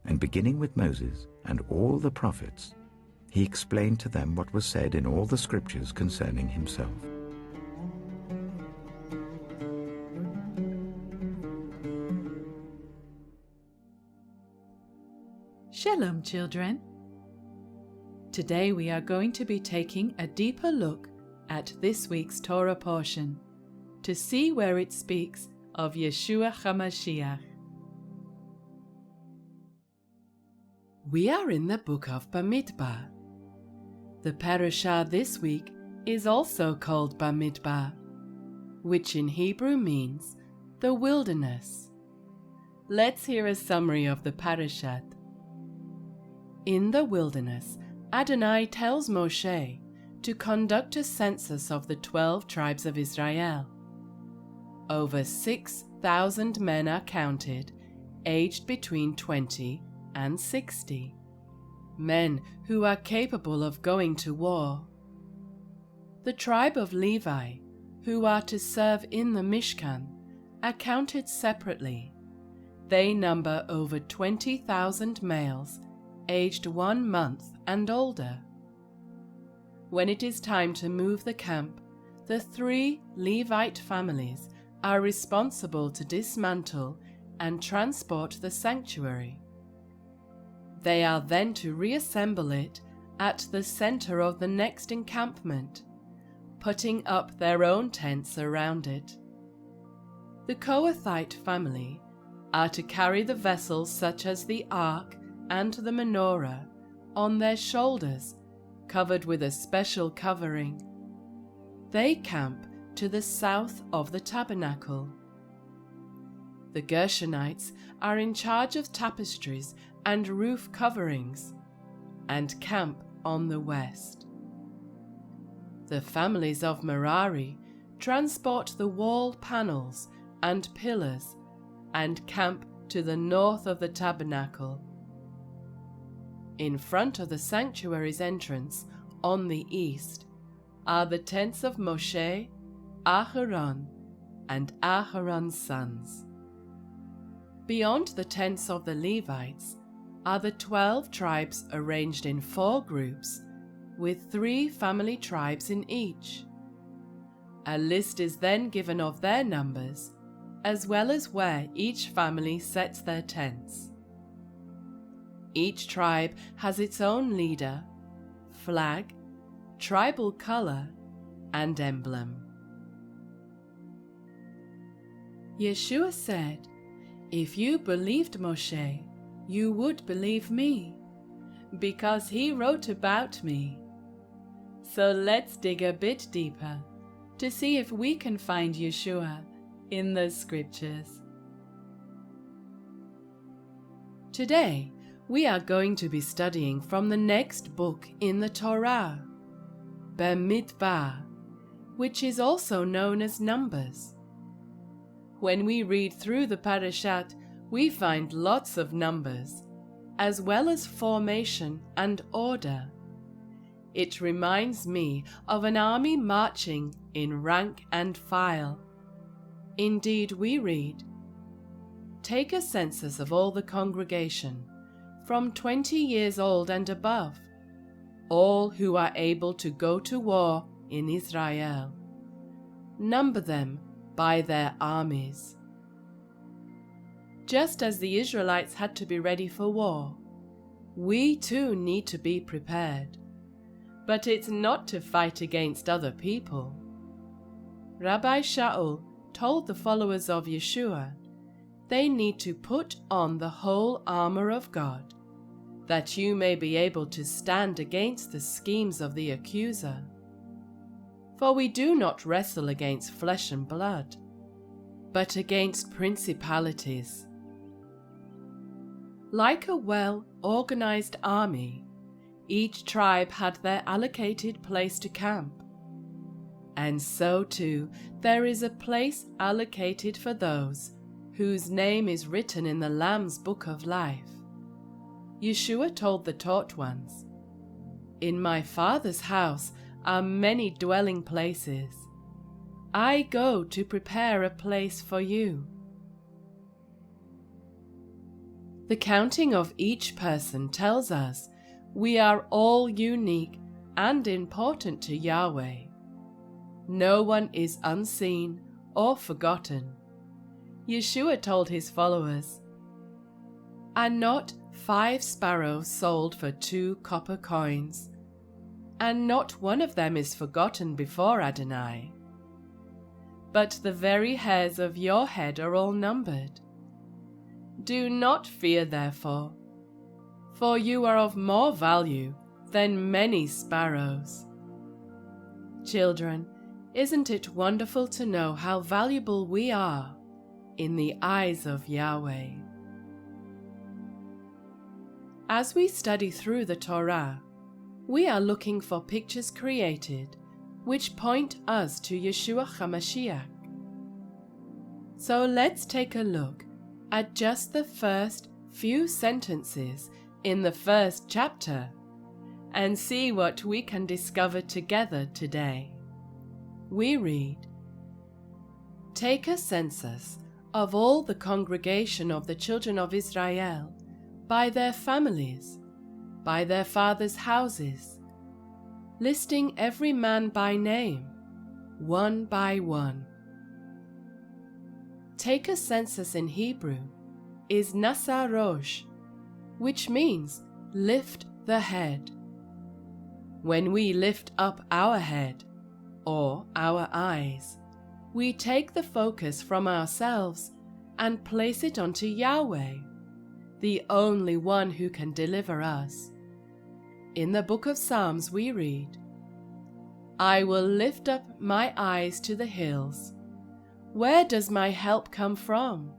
and beginning with Moses and all the prophets, he explained to them what was said in all the scriptures concerning himself. Shalom, children. Today we are going to be taking a deeper look at this week's Torah portion to see where it speaks of Yeshua Ha'Mashiach. We are in the book of Bamidbar. The parashah this week is also called Bamidbar, which in Hebrew means the wilderness. Let's hear a summary of the parashat. In the wilderness, Adonai tells Moshe to conduct a census of the 12 tribes of Israel. Over 6,000 men are counted, aged between 20 and 60. Men who are capable of going to war. The tribe of Levi, who are to serve in the Mishkan, are counted separately. They number over 20,000 males, aged 1 month and older. When it is time to move the camp, the 3 Levite families are responsible to dismantle and transport the sanctuary. They are then to reassemble it at the center of the next encampment, putting up their own tents around it. The Kohathite family are to carry the vessels such as the ark and the menorah on their shoulders, covered with a special covering. They camp to the south of the tabernacle. The Gershonites are in charge of tapestries and roof coverings, and camp on the west. The families of Merari transport the wall panels and pillars and camp to the north of the tabernacle. In front of the sanctuary's entrance on the east are the tents of Moshe, Aharon, and Aharon's sons. Beyond the tents of the Levites are the 12 tribes arranged in 4 groups, with 3 family tribes in each. A list is then given of their numbers, as well as where each family sets their tents. Each tribe has its own leader, flag, tribal color, and emblem. Yeshua said, "If you believed Moshe, you would believe me, because he wrote about me." So let's dig a bit deeper to see if we can find Yeshua in the scriptures. Today, we are going to be studying from the next book in the Torah, Bamidbar, which is also known as Numbers. When we read through the parashat, we find lots of numbers, as well as formation and order. It reminds me of an army marching in rank and file. Indeed, we read, "Take a census of all the congregation, from 20 years old and above, all who are able to go to war in Israel. Number them by their armies." Just as the Israelites had to be ready for war, we too need to be prepared. But it's not to fight against other people. Rabbi Shaul told the followers of Yeshua they need to put on the whole armor of God, that you may be able to stand against the schemes of the accuser. For we do not wrestle against flesh and blood, but against principalities. Like a well-organized army, each tribe had their allocated place to camp. And so too, there is a place allocated for those whose name is written in the Lamb's book of life. Yeshua told the taught ones, "In my Father's house are many dwelling places. I go to prepare a place for you." The counting of each person tells us we are all unique and important to Yahweh. No one is unseen or forgotten. Yeshua told his followers, "Are not 5 sparrows sold for 2 copper coins, and not one of them is forgotten before Adonai? But the very hairs of your head are all numbered. Do not fear, therefore, for you are of more value than many sparrows." Children, isn't it wonderful to know how valuable we are in the eyes of Yahweh? As we study through the Torah, we are looking for pictures created which point us to Yeshua Ha'Mashiach. So let's take a look at just the first few sentences in the first chapter and see what we can discover together today. We read, "Take a census of all the congregation of the children of Israel by their families, by their fathers' houses, listing every man by name, one by one." Take a census in Hebrew is Nasa Rosh, which means lift the head. When we lift up our head, or our eyes, we take the focus from ourselves and place it onto Yahweh, the only one who can deliver us. In the book of Psalms we read, "I will lift up my eyes to the hills. Where does my help come from?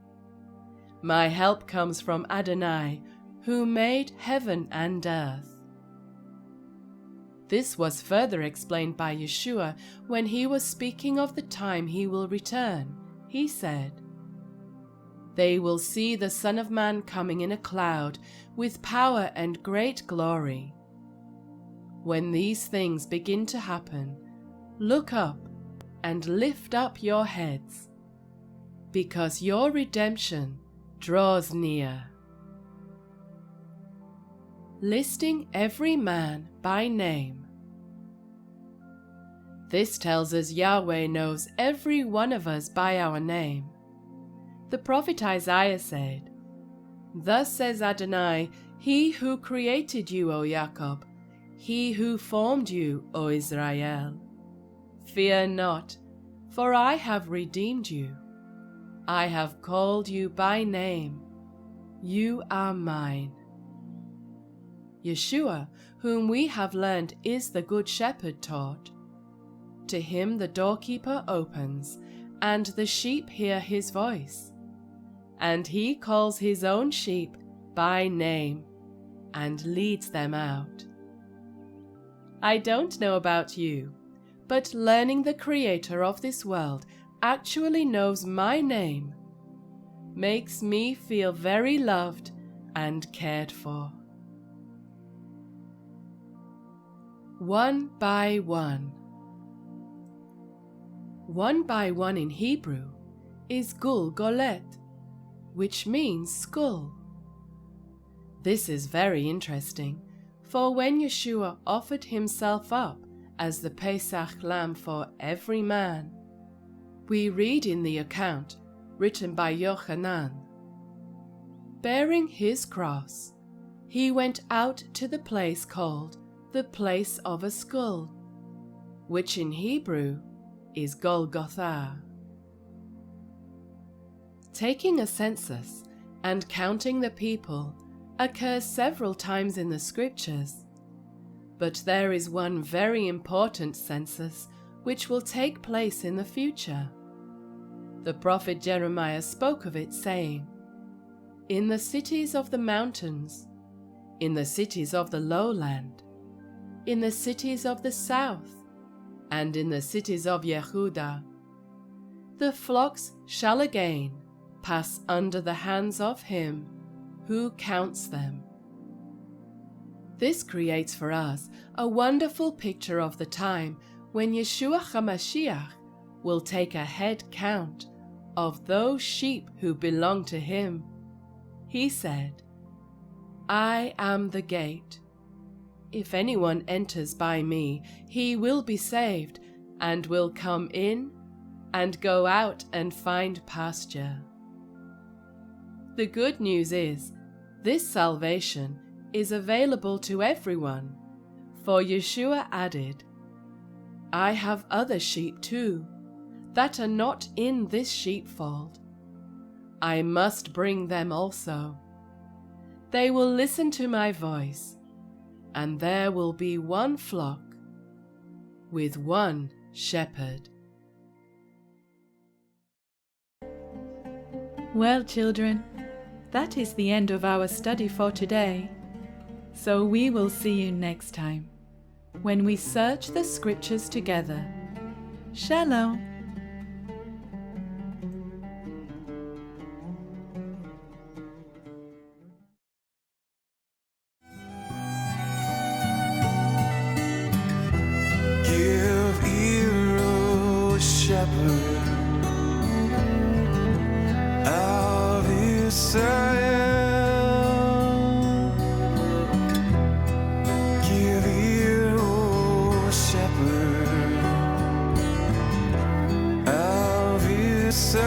My help comes from Adonai, who made heaven and earth." This was further explained by Yeshua when he was speaking of the time he will return. He said, "They will see the Son of Man coming in a cloud with power and great glory." When these things begin to happen, look up and lift up your heads, because your redemption draws near. Listing every man by name. This tells us Yahweh knows every one of us by our name. The prophet Isaiah said, "Thus says Adonai, He who created you, O Jacob, He who formed you, O Israel. Fear not, for I have redeemed you. I have called you by name. You are mine." Yeshua, whom we have learned is the Good Shepherd, taught, "To him the doorkeeper opens, and the sheep hear his voice. And he calls his own sheep by name, and leads them out." I don't know about you, but learning the Creator of this world actually knows my name makes me feel very loved and cared for. One by one. One by one in Hebrew is Gul Golet, which means skull. This is very interesting, for when Yeshua offered himself up as the Pesach lamb for every man, we read in the account written by Yochanan, "Bearing his cross, he went out to the place called the place of a skull," which in Hebrew is Golgotha. Taking a census and counting the people occurs several times in the scriptures, but there is one very important census which will take place in the future. The prophet Jeremiah spoke of it, saying, "In the cities of the mountains, in the cities of the lowland, in the cities of the south, and in the cities of Yehuda, the flocks shall again pass under the hands of him who counts them." This creates for us a wonderful picture of the time when Yeshua Ha'Mashiach will take a head count of those sheep who belong to him. He said, I am the gate. If anyone enters by me, he will be saved, and will come in and go out and find pasture. The good news is, this salvation is available to everyone, for Yeshua added, I have other sheep too, that are not in this sheepfold. I must bring them also. They will listen to my voice, and there will be one flock with one shepherd. Well, children, that is the end of our study for today. So we will see you next time, when we search the scriptures together. Shalom. Give ear, O shepherd of Israel. Give ear, O shepherd of Israel.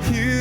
Hear